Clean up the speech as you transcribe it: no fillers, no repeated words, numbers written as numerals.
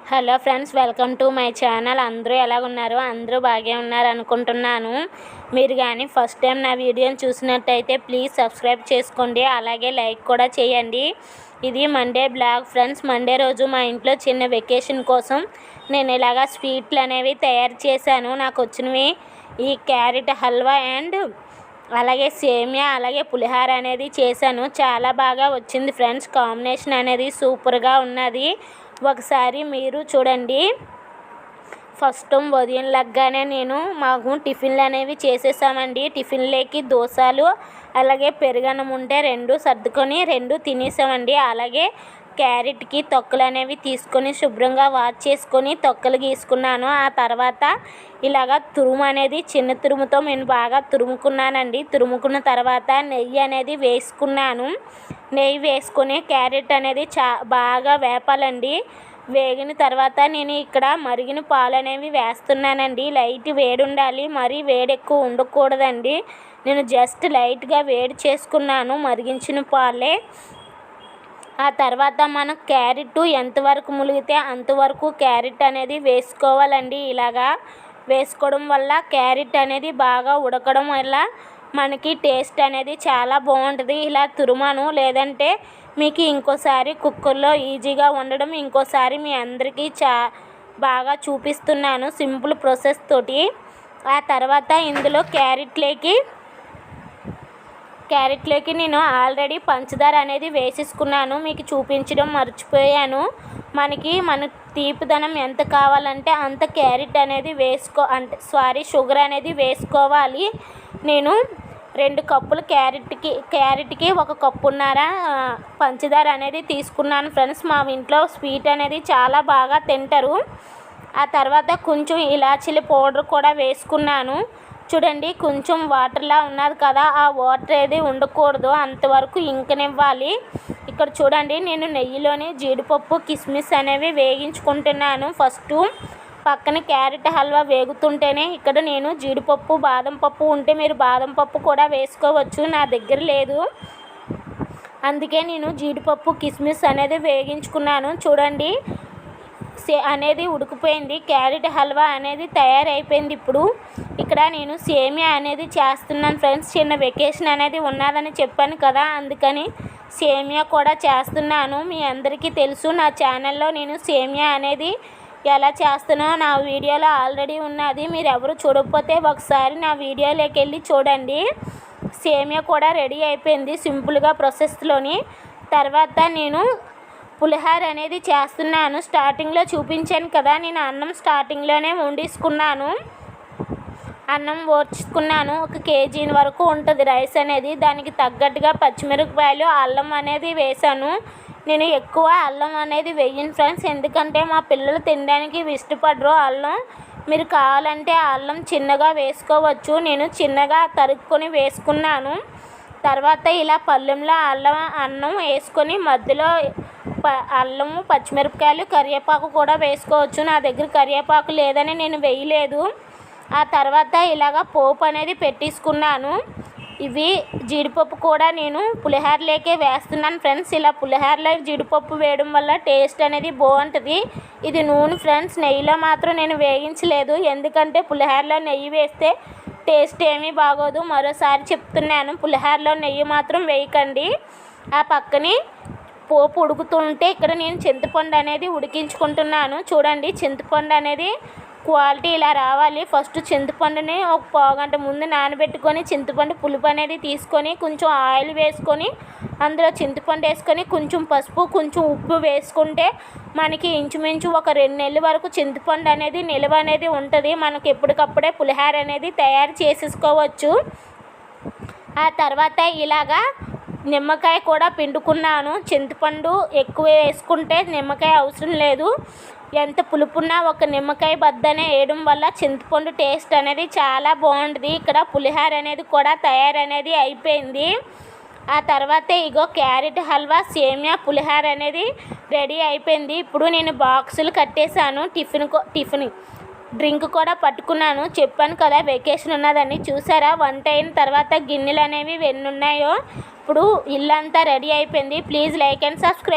Hello friends, welcome to my channel. అందరూ ఎలా ఉన్నారు? అందరూ బాగా ఉన్నారు అనుకుంటున్నాను. మీరు కానీ ఫస్ట్ టైం నా వీడియోని చూసినట్టయితే ప్లీజ్ సబ్స్క్రైబ్ చేసుకోండి, అలాగే లైక్ కూడా చేయండి. ఇది మండే బ్లాగ్ ఫ్రెండ్స్. మండే రోజు మా ఇంట్లో చిన్న వెకేషన్ కోసం నేను ఇలాగా స్వీట్లు అనేవి తయారు చేశాను. నాకు వచ్చినవి ఈ క్యారెట్ హల్వా అండ్ అలాగే సేమియా, అలాగే పులిహార అనేది చేశాను. చాలా బాగా వచ్చింది ఫ్రెండ్స్. కాంబినేషన్ అనేది సూపర్గా ఉన్నది. ఒకసారి మీరు చూడండి. ఫస్ట్ ఉదయం లగ్గానే మాకు టిఫిన్లు అనేవి చేసేసామండి. టిఫిన్లోకి దోశలు అలాగే పెరుగన్నం ఉంటే 2 సర్దుకొని 2 తినేసామండి. అలాగే క్యారెట్కి తొక్కలు అనేవి తీసుకొని శుభ్రంగా వాష్ చేసుకొని తొక్కలు గీసుకున్నాను. ఆ తర్వాత ఇలాగ తురుము అనేది చిన్న తురుముతో నేను బాగా తురుముకున్నానండి. తురుముకున్న తర్వాత నెయ్యి అనేది వేసుకున్నాను. నెయ్యి వేసుకొని క్యారెట్ అనేది బాగా వేపాలండి. వేగిన తర్వాత నేను ఇక్కడ మరిగిన పాలు అనేవి వేస్తున్నానండి. లైట్ వేడి ఉండాలి, మరీ వేడి ఎక్కువ ఉండకూడదండి. నేను జస్ట్ లైట్గా వేడి చేసుకున్నాను మరిగించిన పాలే. ఆ తర్వాత మనం క్యారెట్ ఎంతవరకు ములిగితే అంతవరకు క్యారెట్ అనేది వేసుకోవాలండి. ఇలాగా వేసుకోవడం వల్ల క్యారెట్ అనేది బాగా ఉడకడం వల్ల మనకి టేస్ట్ అనేది చాలా బాగుంటుంది. ఇలా తురుమాను, లేదంటే మీకు ఇంకోసారి కుక్కర్లో ఈజీగా వండడం ఇంకోసారి మీ అందరికీ బాగా చూపిస్తున్నాను సింపుల్ ప్రాసెస్ తోటి. ఆ తర్వాత ఇందులో క్యారెట్లోకి నేను ఆల్రెడీ పంచదార అనేది వేసేసుకున్నాను. మీకు చూపించడం మర్చిపోయాను. మన తీపిదనం ఎంత కావాలంటే అంత క్యారెట్ అనేది షుగర్ అనేది వేసుకోవాలి. నేను 2 కప్పులు క్యారెట్కి 1 కప్పున్నర పంచదార అనేది తీసుకున్నాను ఫ్రెండ్స్. మా ఇంట్లో స్వీట్ అనేది చాలా బాగా తింటారు. ఆ తర్వాత కొంచెం ఇలాచీల పౌడర్ కూడా వేసుకున్నాను. చూడండి, కొంచెం వాటర్లా ఉన్నది కదా, ఆ వాటర్ ఏది ఉండకూడదు, అంతవరకు ఇంకనివ్వాలి. ఇక్కడ చూడండి, నేను నెయ్యిలోనే జీడిపప్పు కిస్మిస్ అనేవి వేగించుకుంటున్నాను. ఫస్ట్ పక్కన క్యారెట్ హల్వా వేగుతుంటేనే ఇక్కడ నేను జీడిపప్పు బాదం పప్పు ఉంటే మీరు బాదం పప్పు కూడా వేసుకోవచ్చు. నా దగ్గర లేదు, అందుకే నేను జీడిపప్పు కిస్మిస్ అనేది వేగించుకున్నాను. చూడండి, అనేది ఉడికిపోయింది. క్యారెట్ హల్వా అనేది తయారైపోయింది. ఇప్పుడు ఇక్కడ నేను సేమియా అనేది చేస్తున్నాను ఫ్రెండ్స్. చిన్న వెకేషన్ అనేది ఉన్నదని చెప్పాను కదా, అందుకని సేమియా కూడా చేస్తున్నాను. మీ అందరికీ తెలుసు, నా ఛానల్లో నేను సేమియా అనేది ఎలా చేస్తానో నా వీడియోలో ఆల్రెడీ ఉన్నది. మీరు ఎవరు చూడకపోతే ఒకసారి నా వీడియోలోకి వెళ్ళి చూడండి. సేమియా కూడా రెడీ అయిపోయింది సింపుల్గా ప్రాసెస్లోని. తర్వాత నేను పులిహార అనేది చేస్తున్నాను. స్టార్టింగ్లో చూపించాను కదా, నేను అన్నం స్టార్టింగ్లోనే వండేసుకున్నాను. అన్నం ఓర్చుకున్నాను. 1 కేజీ వరకు ఉంటుంది రైస్ అనేది. దానికి తగ్గట్టుగా పచ్చిమిరపకాయలు అల్లం అనేది వేసాను. నేను ఎక్కువ అల్లం అనేది వేయను ఫ్రెండ్స్, ఎందుకంటే మా పిల్లలు తినడానికి ఇష్టపడరు అల్లం. మీరు కావాలంటే అల్లం చిన్నగా వేసుకోవచ్చు. నేను చిన్నగా తరుక్కొని వేసుకున్నాను. తర్వాత ఇలా పళ్ళెంలో అన్నం వేసుకొని మధ్యలో అల్లము పచ్చిమిరపకాయలు కరివేపాకు కూడా వేసుకోవచ్చు. నా దగ్గర కరివేపాకు లేదని నేను వేయలేదు. ఆ తర్వాత ఇలాగ పోపు అనేది పెట్టేసుకున్నాను. ఇవి జీడిపప్పు కూడా నేను పులిహోరలోకే వేస్తున్నాను ఫ్రెండ్స్. ఇలా పులిహోరలో జీడిపప్పు వేయడం వల్ల టేస్ట్ అనేది బాగుంటుంది. ఇది నూనె ఫ్రెండ్స్, నెయ్యిలో మాత్రం నేను వేయించలేదు, ఎందుకంటే పులిహోరలో నెయ్యి వేస్తే టేస్ట్ ఏమీ బాగోదు. మరోసారి చెప్తున్నాను, పులిహోరలో నెయ్యి మాత్రం వేయకండి. ఆ పక్కనే పోపు ఉడుకుతుంటే ఇక్కడ నేను చింతపండు అనేది ఉడికించుకుంటున్నాను. చూడండి, చింతపండు అనేది క్వాలిటీ ఇలా రావాలి. ఫస్ట్ చింతపండుని 1 పావుగంట ముందు నానబెట్టుకొని చింతపండు పులుపు అనేది తీసుకొని కొంచెం ఆయిల్ వేసుకొని అందులో చింతపండు వేసుకొని కొంచెం పసుపు కొంచెం ఉప్పు వేసుకుంటే మనకి ఇంచుమించు 2 నెలల వరకు చింతపండు అనేది నిల్వ అనేది ఉంటుంది. మనకి ఎప్పటికప్పుడే పులిహోర అనేది తయారు చేసేసుకోవచ్చు. ఆ తర్వాత ఇలాగా నిమ్మకాయ కూడా పిండుకున్నాను. చింతపండు ఎక్కువ వేసుకుంటే నిమ్మకాయ అవసరం లేదు. ఎంత పులుపున్నా 1 నిమ్మకాయ బద్దనే వేయడం వల్ల చింతపండు టేస్ట్ అనేది చాలా బాగుంటుంది. ఇక్కడ పులిహోర అనేది కూడా తయారనేది అయిపోయింది. ఆ తర్వాత ఇగో క్యారెట్ హల్వా సేమియా పులిహోర అనేది రెడీ అయిపోయింది. ఇప్పుడు నేను బాక్సులు కట్టేశాను. టిఫిన్ డ్రింక్ కూడా పట్టుకున్నాను. చెప్పాను కదా వెకేషన్ ఉన్నదని. చూసారా, వంట అయిన తర్వాత గిన్నెలు అనేవి ఎన్ని ఉన్నాయో. ఇప్పుడు ఇల్లంతా రెడీ అయిపోయింది. Please like and subscribe.